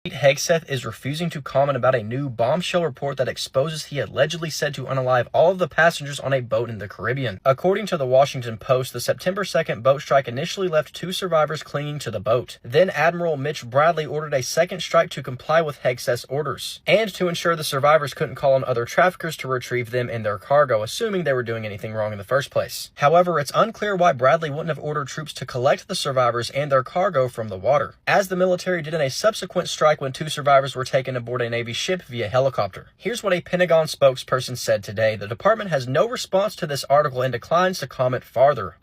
Hegseth is refusing to comment about a new bombshell report that exposes he allegedly said to unalive all of the passengers on a boat in the Caribbean. According to the Washington Post, the September 2nd boat strike initially left 2 survivors clinging to the boat. Then Admiral Mitch Bradley ordered a second strike to comply with Hegseth's orders, and to ensure the survivors couldn't call on other traffickers to retrieve them and their cargo, assuming they were doing anything wrong in the first place. However, it's unclear why Bradley wouldn't have ordered troops to collect the survivors and their cargo from the water, as the military did in a subsequent strike when 2 survivors were taken aboard a Navy ship via helicopter. Here's what a Pentagon spokesperson said today. The department has no response to this article and declines to comment farther.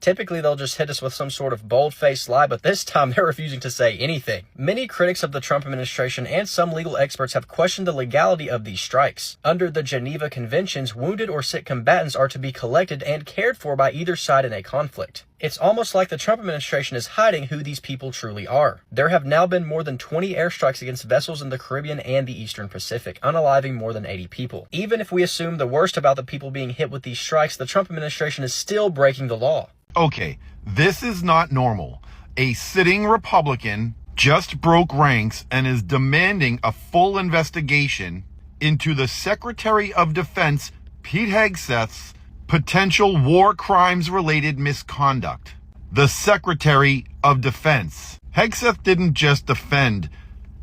Typically they'll just hit us with some sort of bold-faced lie, but this time they're refusing to say anything. Many critics of the Trump administration and some legal experts have questioned the legality of these strikes. Under the Geneva Conventions, wounded or sick combatants are to be collected and cared for by either side in a conflict. It's almost like the Trump administration is hiding who these people truly are. There have now been more than 20 airstrikes against vessels in the Caribbean and the Eastern Pacific, unaliving more than 80 people. Even if we assume the worst about the people being hit with these strikes, the Trump administration is still breaking the law. Okay, this is not normal. A sitting Republican just broke ranks and is demanding a full investigation into the Secretary of Defense, Pete Hegseth's potential war crimes related misconduct. The Secretary of Defense. Hegseth didn't just defend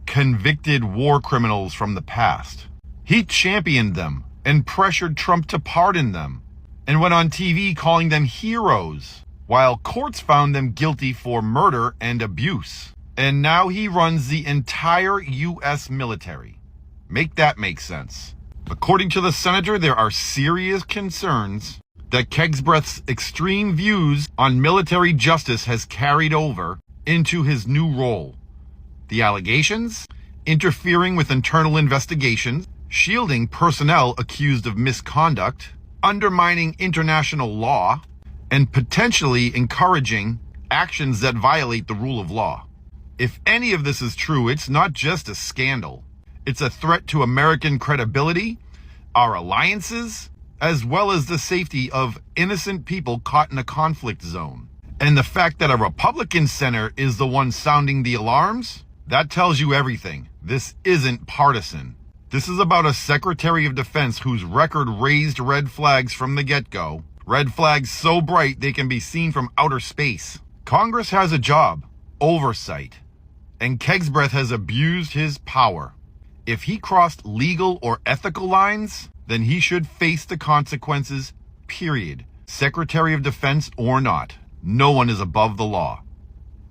convicted war criminals from the past. He championed them and pressured Trump to pardon them, and went on TV calling them heroes, while courts found them guilty for murder and abuse. And now he runs the entire U.S. military. Make that make sense. According to the senator, there are serious concerns that Hegseth's extreme views on military justice has carried over into his new role. The allegations? Interfering with internal investigations, shielding personnel accused of misconduct, undermining international law, and potentially encouraging actions that violate the rule of law. If any of this is true, it's not just a scandal. It's a threat to American credibility, our alliances, as well as the safety of innocent people caught in a conflict zone. And the fact that a Republican senator is the one sounding the alarms, that tells you everything. This isn't partisan. This is about a Secretary of Defense whose record raised red flags from the get-go. Red flags so bright they can be seen from outer space. Congress has a job, oversight, and Hegseth has abused his power. If he crossed legal or ethical lines, then he should face the consequences, period. Secretary of Defense or not. No one is above the law.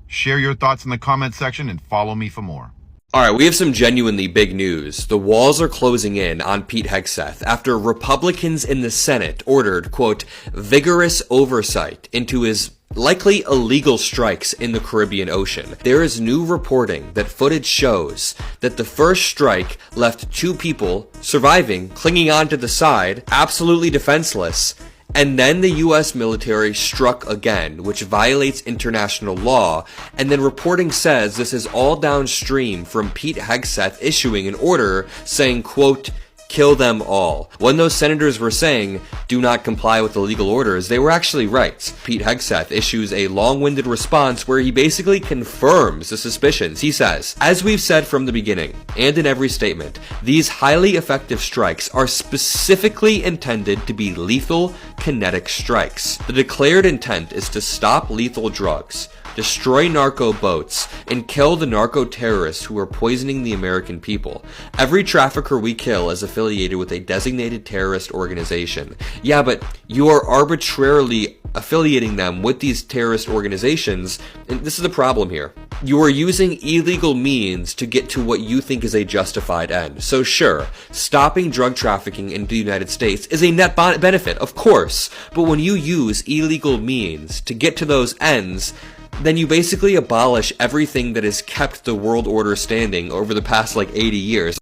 Share your thoughts in the comment section and follow me for more. Alright, we have some genuinely big news. The walls are closing in on Pete Hegseth after Republicans in the Senate ordered, quote, vigorous oversight into his likely illegal strikes in the Caribbean Ocean. There is new reporting that footage shows that the first strike left 2 people surviving, clinging onto the side, absolutely defenseless, and then the US military struck again, which violates international law, and then reporting says this is all downstream from Pete Hegseth issuing an order saying, quote, kill them all. When those senators were saying, do not comply with the legal orders, they were actually right. Pete Hegseth issues a long-winded response where he basically confirms the suspicions. He says, as we've said from the beginning, and in every statement, these highly effective strikes are specifically intended to be lethal, kinetic strikes. The declared intent is to stop lethal drugs, destroy narco boats, and kill the narco terrorists who are poisoning the American people. Every trafficker we kill is affiliated with a designated terrorist organization. Yeah, but you are arbitrarily affiliating them with these terrorist organizations, and this is the problem here. You are using illegal means to get to what you think is a justified end. So sure, stopping drug trafficking in the United States is a net benefit, of course, but when you use illegal means to get to those ends, then you basically abolish everything that has kept the world order standing over the past 80 years.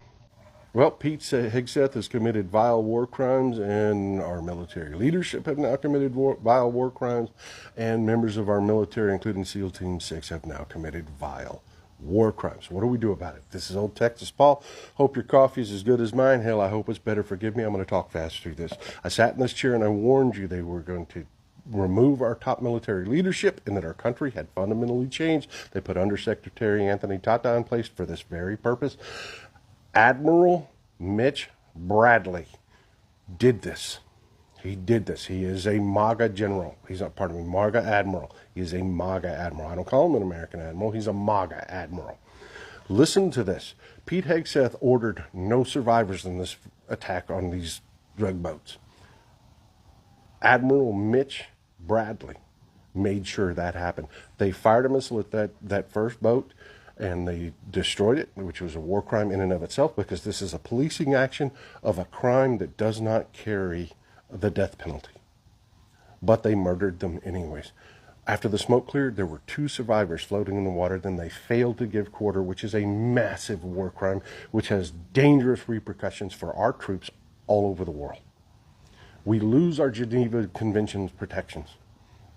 Well, Pete Hegseth has committed vile war crimes, and our military leadership have now committed vile war crimes, and members of our military, including SEAL Team 6, have now committed vile war crimes. What do we do about it? This is Old Texas Paul. Hope your coffee is as good as mine. Hell, I hope it's better. Forgive me, I'm going to talk fast through this. I sat in this chair and I warned you they were going to remove our top military leadership and that our country had fundamentally changed. They put Undersecretary Anthony Tata in place for this very purpose. Admiral Mitch Bradley did this. He did this. He is a MAGA general. He's not, pardon me, MAGA admiral. He is a MAGA admiral. I don't call him an American admiral. He's a MAGA admiral. Listen to this. Pete Hegseth ordered no survivors in this attack on these drug boats. Admiral Mitch Bradley made sure that happened. They fired a missile at that first boat, and they destroyed it, which was a war crime in and of itself, because this is a policing action of a crime that does not carry the death penalty. But they murdered them anyways. After the smoke cleared, there were 2 survivors floating in the water. Then they failed to give quarter, which is a massive war crime, which has dangerous repercussions for our troops all over the world. We lose our Geneva Convention's protections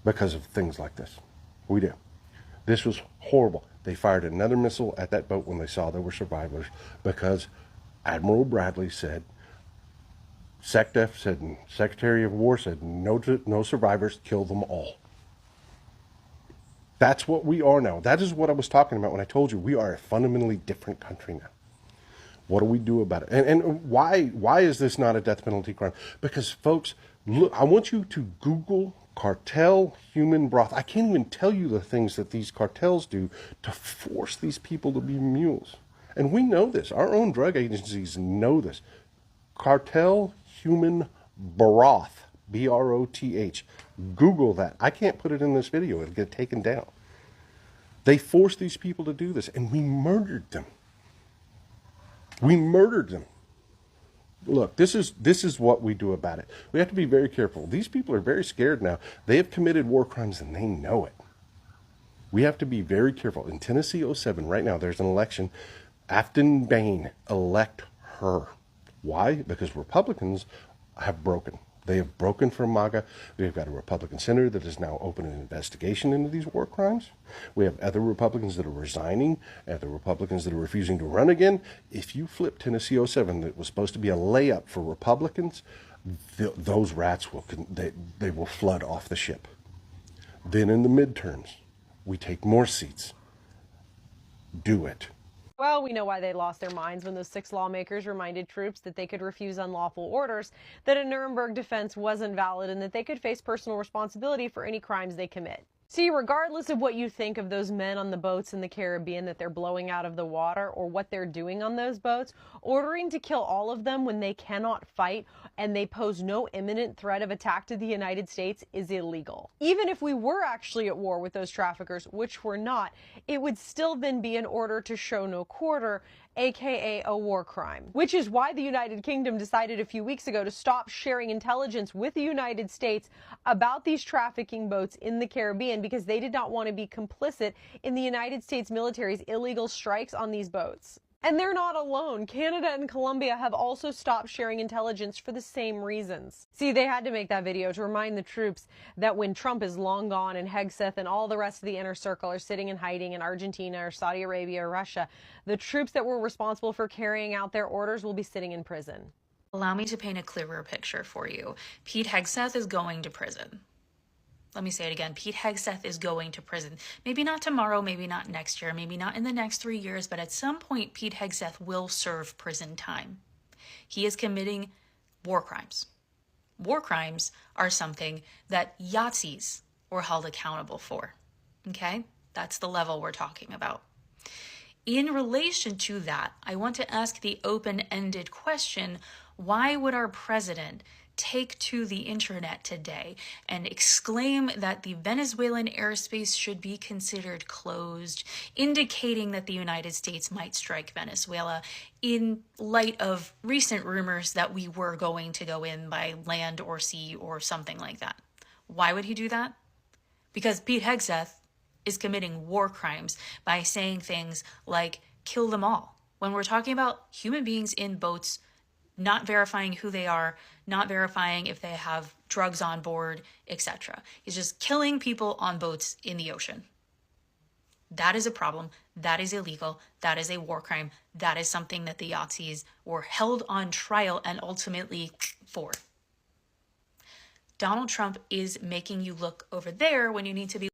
because of things like this. We do. This was horrible. They fired another missile at that boat when they saw there were survivors, because Admiral Bradley said, SecDef said, and Secretary of War said, no survivors, kill them all. That's what we are now. That is what I was talking about when I told you we are a fundamentally different country now. What do we do about it? And why is this not a death penalty crime? Because, folks, look, I want you to Google cartel human broth. I can't even tell you the things that these cartels do to force these people to be mules. And we know this. Our own drug agencies know this. Cartel human broth, B-R-O-T-H. Google that. I can't put it in this video. It'll get taken down. They forced these people to do this, and we murdered them. We murdered them. Look, this is what we do about it. We have to be very careful. These people are very scared now. They have committed war crimes, and they know it. We have to be very careful. In Tennessee 07, right now, there's an election. Afton Bain, elect her. Why? Because Republicans have broken. They have broken from MAGA. We've got a Republican senator that is now opening an investigation into these war crimes. We have other Republicans that are resigning, other Republicans that are refusing to run again. If you flip Tennessee 07, that was supposed to be a layup for Republicans, those rats will they will flood off the ship. Then in the midterms, we take more seats. Do it. Well, we know why they lost their minds when those 6 lawmakers reminded troops that they could refuse unlawful orders, that a Nuremberg defense wasn't valid, and that they could face personal responsibility for any crimes they commit. See, regardless of what you think of those men on the boats in the Caribbean that they're blowing out of the water or what they're doing on those boats, ordering to kill all of them when they cannot fight and they pose no imminent threat of attack to the United States is illegal. Even if we were actually at war with those traffickers, which we're not, it would still then be an order to show no quarter, aka a war crime. Which is why the United Kingdom decided a few weeks ago to stop sharing intelligence with the United States about these trafficking boats in the Caribbean, because they did not want to be complicit in the United States military's illegal strikes on these boats. And they're not alone. Canada and Colombia have also stopped sharing intelligence for the same reasons. See, they had to make that video to remind the troops that when Trump is long gone and Hegseth and all the rest of the inner circle are sitting and hiding in Argentina or Saudi Arabia or Russia, the troops that were responsible for carrying out their orders will be sitting in prison. Allow me to paint a clearer picture for you. Pete Hegseth is going to prison. Let me say it again. Pete Hegseth is going to prison. Maybe not tomorrow, maybe not next year, maybe not in the next 3 years, but at some point, Pete Hegseth will serve prison time. He is committing war crimes. War crimes are something that Yahtzees were held accountable for. Okay? That's the level we're talking about. In relation to that, I want to ask the open-ended question, why would our president take to the internet today and exclaim that the Venezuelan airspace should be considered closed, indicating that the United States might strike Venezuela in light of recent rumors that we were going to go in by land or sea or something like that? Why would he do that? Because Pete Hegseth is committing war crimes by saying things like, kill them all. When we're talking about human beings in boats, not verifying who they are, not verifying if they have drugs on board, etc. He's just killing people on boats in the ocean. That is a problem. That is illegal. That is a war crime. That is something that the Yahtzees were held on trial and ultimately for. Donald Trump is making you look over there when you need to be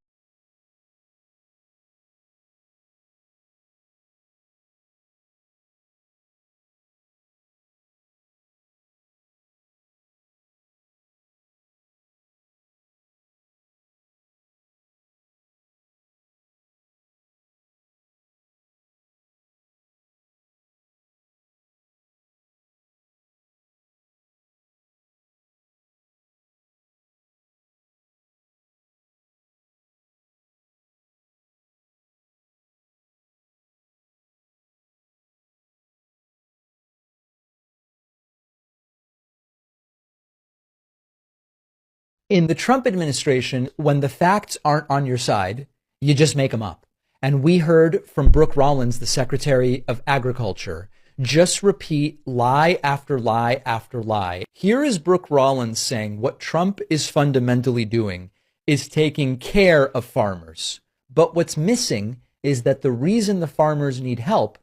In the Trump administration, when the facts aren't on your side, you just make them up. And we heard from Brooke Rollins, the Secretary of Agriculture, just repeat lie after lie after lie. Here is Brooke Rollins saying what Trump is fundamentally doing is taking care of farmers. But what's missing is that the reason the farmers need help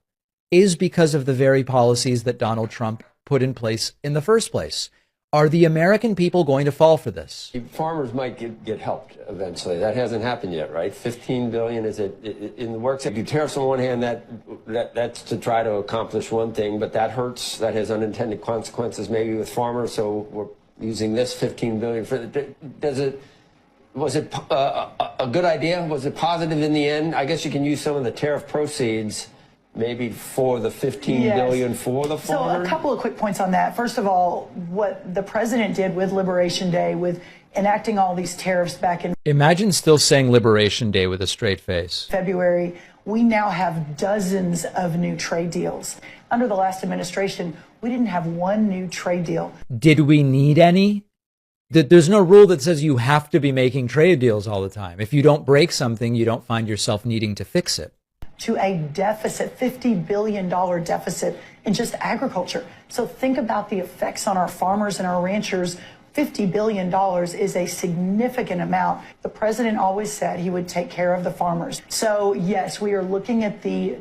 is because of the very policies that Donald Trump put in place in the first place. Are the American people going to fall for this? Farmers might get helped eventually. That hasn't happened yet, right? $15 billion is it in the works. If you tariffs on one hand, that's to try to accomplish one thing, but that hurts. That has unintended consequences maybe with farmers. So we're using this $15 billion for. Was it a good idea? Was it positive in the end? I guess you can use some of the tariff proceeds. Maybe for the $15 billion for the farmers? So a couple of quick points on that. First of all, what the president did with Liberation Day, with enacting all these tariffs back in Imagine still saying Liberation Day with a straight face. February, we now have dozens of new trade deals. Under the last administration, we didn't have one new trade deal. Did we need any? There's no rule that says you have to be making trade deals all the time. If you don't break something, you don't find yourself needing to fix it. To a deficit, $50 billion deficit in just agriculture. So think about the effects on our farmers and our ranchers. $50 billion is a significant amount. The president always said he would take care of the farmers. So yes, we are looking at the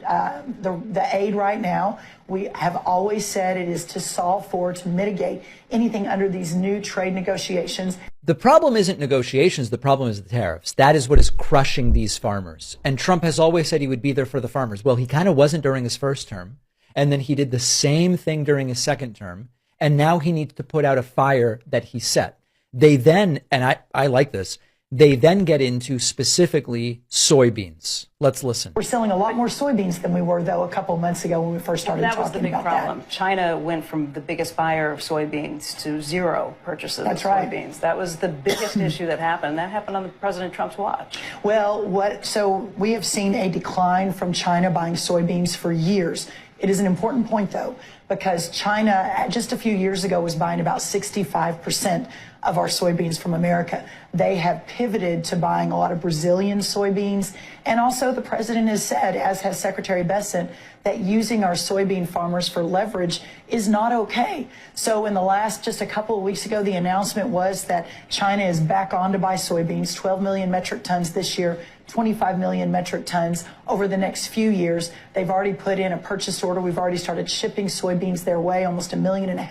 aid right now. We have always said it is to solve for, to mitigate anything under these new trade negotiations. The problem isn't negotiations. The problem is the tariffs. That is what is crushing these farmers. And Trump has always said he would be there for the farmers. Well, he kind of wasn't during his first term. And then he did the same thing during his second term. And now he needs to put out a fire that he set. They then, and I like this, they then get into specifically soybeans. Let's listen. We're selling a lot more soybeans than we were, though, a couple months ago when we first started talking about that. That was the big problem. China went from the biggest buyer of soybeans to zero purchases of soybeans. That was the biggest issue that happened. That happened on President Trump's watch. Well, so we have seen a decline from China buying soybeans for years. It is an important point, though, because China just a few years ago was buying about 65% of our soybeans from America. They have pivoted to buying a lot of Brazilian soybeans. And also the president has said, as has Secretary Bessent, that using our soybean farmers for leverage is not okay. So in the last, just a couple of weeks ago, the announcement was that China is back on to buy soybeans, 12 million metric tons this year, 25 million metric tons over the next few years. They've already put in a purchase order. We've already started shipping soybeans their way, almost 1.5 million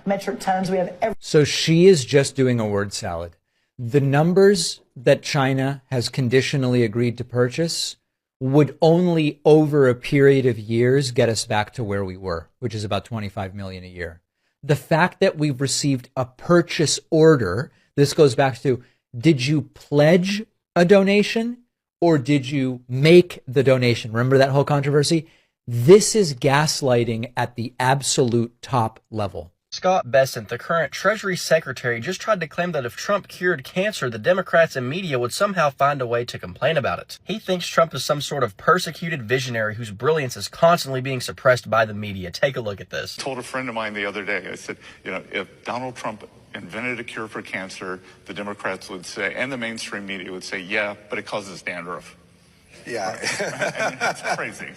metric tons. We have So she is just doing a word salad. The numbers that China has conditionally agreed to purchase would only over a period of years get us back to where we were, which is about 25 million a year. The fact that we've received a purchase order, this goes back to, did you pledge a donation or did you make the donation? Remember that whole controversy? This is gaslighting at the absolute top level. Scott Bessent, the current Treasury Secretary, just tried to claim that if Trump cured cancer, the Democrats and media would somehow find a way to complain about it. He thinks Trump is some sort of persecuted visionary whose brilliance is constantly being suppressed by the media. Take a look at this. I told a friend of mine the other day, I said, if Donald Trump invented a cure for cancer, the Democrats would say, and the mainstream media would say, yeah, but it causes dandruff. Yeah. And it's crazy.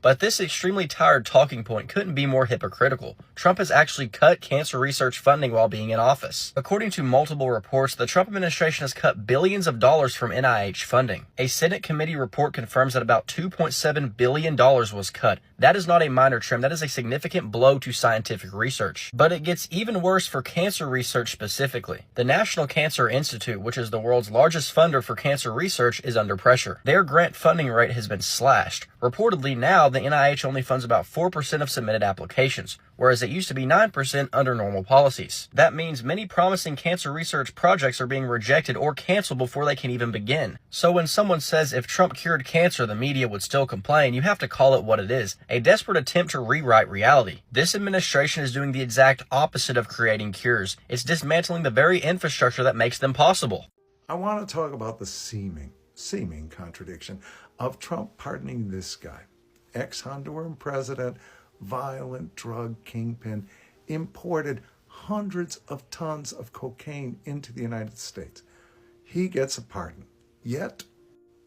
But this extremely tired talking point couldn't be more hypocritical. Trump has actually cut cancer research funding while being in office. According to multiple reports, the Trump administration has cut billions of dollars from NIH funding. A Senate committee report confirms that about $2.7 billion was cut. That is not a minor trim, that is a significant blow to scientific research. But it gets even worse for cancer research specifically. The National Cancer Institute, which is the world's largest funder for cancer research, is under pressure. Their grant funding rate has been slashed. Reportedly now, the NIH only funds about 4% of submitted applications, whereas it used to be 9% under normal policies. That means many promising cancer research projects are being rejected or canceled before they can even begin. So when someone says if Trump cured cancer, the media would still complain, you have to call it what it is, a desperate attempt to rewrite reality. This administration is doing the exact opposite of creating cures. It's dismantling the very infrastructure that makes them possible. I want to talk about the seeming contradiction of Trump pardoning this guy, ex-Honduran president, violent drug kingpin, imported hundreds of tons of cocaine into the United States. He gets a pardon. Yet,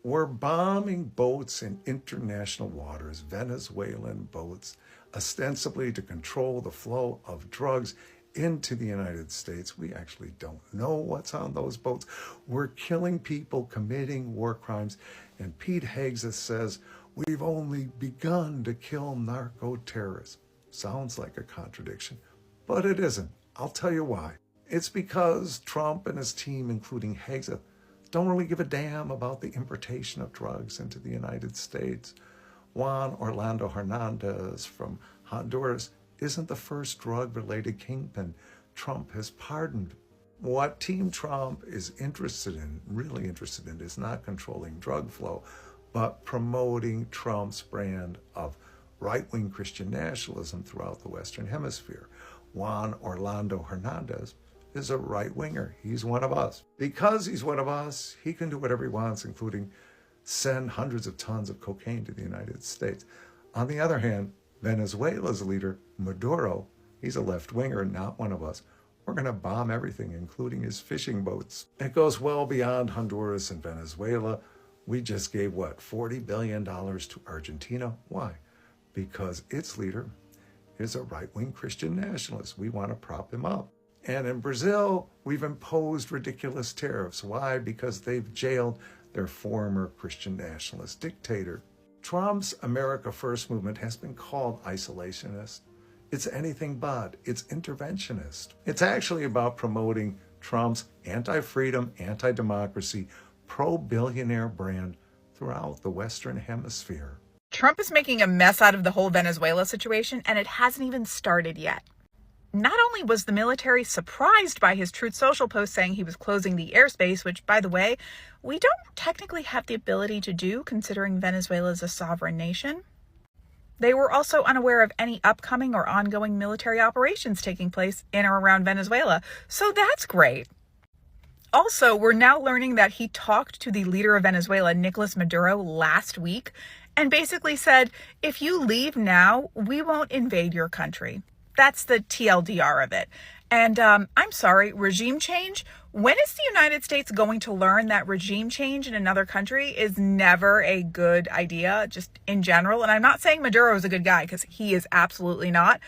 we're bombing boats in international waters, Venezuelan boats, ostensibly to control the flow of drugs into the United States. We actually don't know what's on those boats. We're killing people, committing war crimes. And Pete Hegseth says, we've only begun to kill narco-terrorists. Sounds like a contradiction, but it isn't. I'll tell you why. It's because Trump and his team, including Hegseth, don't really give a damn about the importation of drugs into the United States. Juan Orlando Hernandez from Honduras isn't the first drug-related kingpin Trump has pardoned. What Team Trump is really interested in, is not controlling drug flow, but promoting Trump's brand of right-wing Christian nationalism throughout the Western Hemisphere. Juan Orlando Hernandez is a right-winger. He's one of us. Because he's one of us, he can do whatever he wants, including send hundreds of tons of cocaine to the United States. On the other hand, Venezuela's leader, Maduro, he's a left-winger, not one of us. We're going to bomb everything, including his fishing boats. It goes well beyond Honduras and Venezuela. We just gave, $40 billion to Argentina? Why? Because its leader is a right-wing Christian nationalist. We want to prop him up. And in Brazil, we've imposed ridiculous tariffs. Why? Because they've jailed their former Christian nationalist dictator. Trump's America First movement has been called isolationist. It's anything but. It's interventionist. It's actually about promoting Trump's anti-freedom, anti-democracy, pro-billionaire brand throughout the Western Hemisphere. Trump is making a mess out of the whole Venezuela situation, and it hasn't even started yet. Not only was the military surprised by his Truth Social post saying he was closing the airspace, which, by the way, we don't technically have the ability to do considering Venezuela is a sovereign nation. They were also unaware of any upcoming or ongoing military operations taking place in or around Venezuela, so that's great. Also, we're now learning that he talked to the leader of Venezuela, Nicolas Maduro, last week and basically said, if you leave now, we won't invade your country. That's the TLDR of it. And I'm sorry, regime change? When is the United States going to learn that regime change in another country is never a good idea, just in general? And I'm not saying Maduro is a good guy, because he is absolutely not.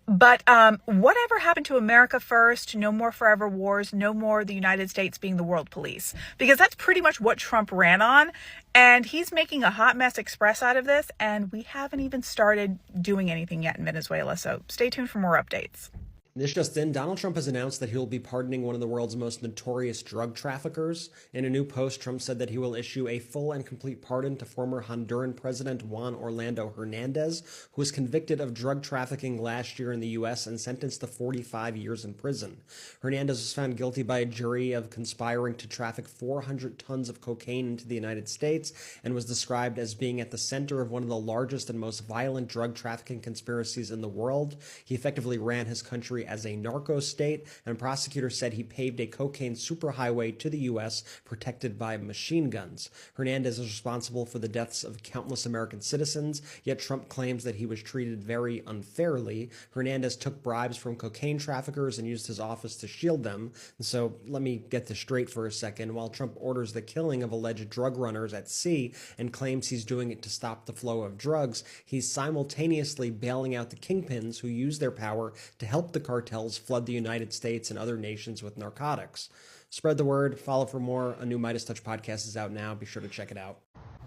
But whatever happened to America First, no more forever wars, no more the United States being the world police? Because that's pretty much what Trump ran on. And he's making a hot mess express out of this. And we haven't even started doing anything yet in Venezuela. So stay tuned for more updates. This just in, Donald Trump has announced that he will be pardoning one of the world's most notorious drug traffickers. In a new post, Trump said that he will issue a full and complete pardon to former Honduran President Juan Orlando Hernandez, who was convicted of drug trafficking last year in the U.S. and sentenced to 45 years in prison. Hernandez was found guilty by a jury of conspiring to traffic 400 tons of cocaine into the United States and was described as being at the center of one of the largest and most violent drug trafficking conspiracies in the world. He effectively ran his country as a narco state, and prosecutors said he paved a cocaine superhighway to the U.S. protected by machine guns. Hernandez is responsible for the deaths of countless American citizens, yet Trump claims that he was treated very unfairly. Hernandez took bribes from cocaine traffickers and used his office to shield them. And so let me get this straight for a second. While Trump orders the killing of alleged drug runners at sea and claims he's doing it to stop the flow of drugs, he's simultaneously bailing out the kingpins who use their power to help the cartels flood the United States and other nations with narcotics. Spread the word. Follow for more. A new Midas Touch podcast is out now. Be sure to check it out.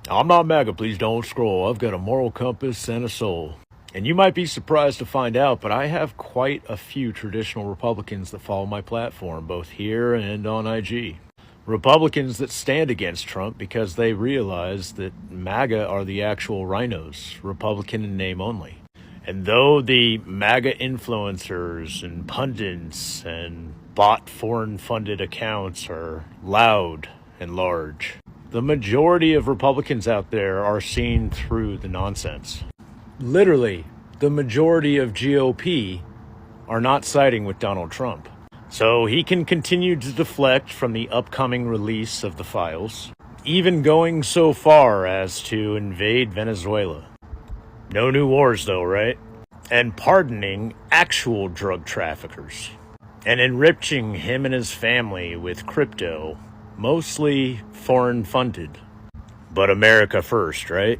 I'm not MAGA, please don't scroll. I've got a moral compass and a soul. And you might be surprised to find out, but I have quite a few traditional Republicans that follow my platform, both here and on IG. Republicans that stand against Trump because they realize that MAGA are the actual rhinos, Republican in name only. And though the MAGA influencers and pundits and bought foreign-funded accounts are loud and large, the majority of Republicans out there are seeing through the nonsense. Literally, the majority of GOP are not siding with Donald Trump. So he can continue to deflect from the upcoming release of the files, even going so far as to invade Venezuela. No new wars though, right? And pardoning actual drug traffickers. And enriching him and his family with crypto, mostly foreign funded. But America first, right?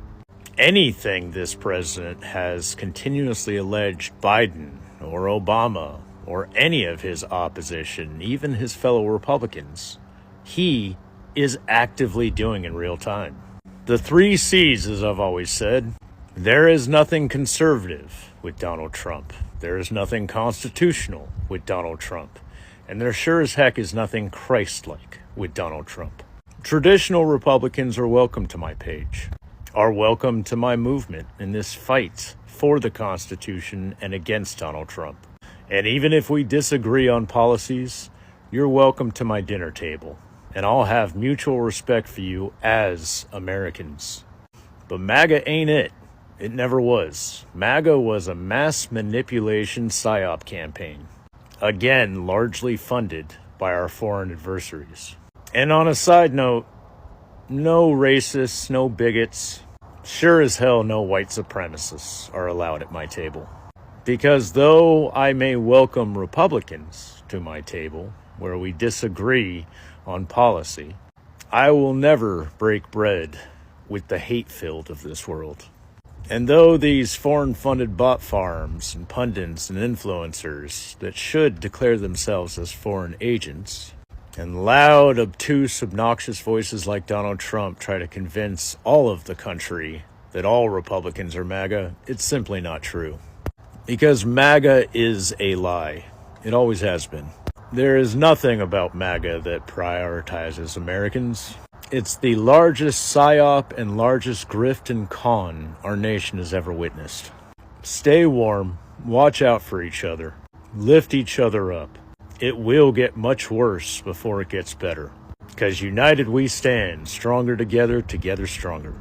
Anything this president has continuously alleged Biden or Obama or any of his opposition, even his fellow Republicans, he is actively doing in real time. The 3 C's, as I've always said, there is nothing conservative with Donald Trump. There is nothing constitutional with Donald Trump. And there sure as heck is nothing Christ-like with Donald Trump. Traditional Republicans are welcome to my page, are welcome to my movement in this fight for the Constitution and against Donald Trump. And even if we disagree on policies, you're welcome to my dinner table, and I'll have mutual respect for you as Americans. But MAGA ain't it. It never was. MAGA was a mass manipulation psyop campaign. Again, largely funded by our foreign adversaries. And on a side note, no racists, no bigots, sure as hell no white supremacists are allowed at my table. Because though I may welcome Republicans to my table, where we disagree on policy, I will never break bread with the hate-filled of this world. And though these foreign-funded bot farms and pundits and influencers that should declare themselves as foreign agents, and loud, obtuse, obnoxious voices like Donald Trump try to convince all of the country that all Republicans are MAGA, it's simply not true. Because MAGA is a lie. It always has been. There is nothing about MAGA that prioritizes Americans. It's the largest psyop and largest grift and con our nation has ever witnessed. Stay warm, watch out for each other, lift each other up. It will get much worse before it gets better. Because united we stand, stronger together, together stronger.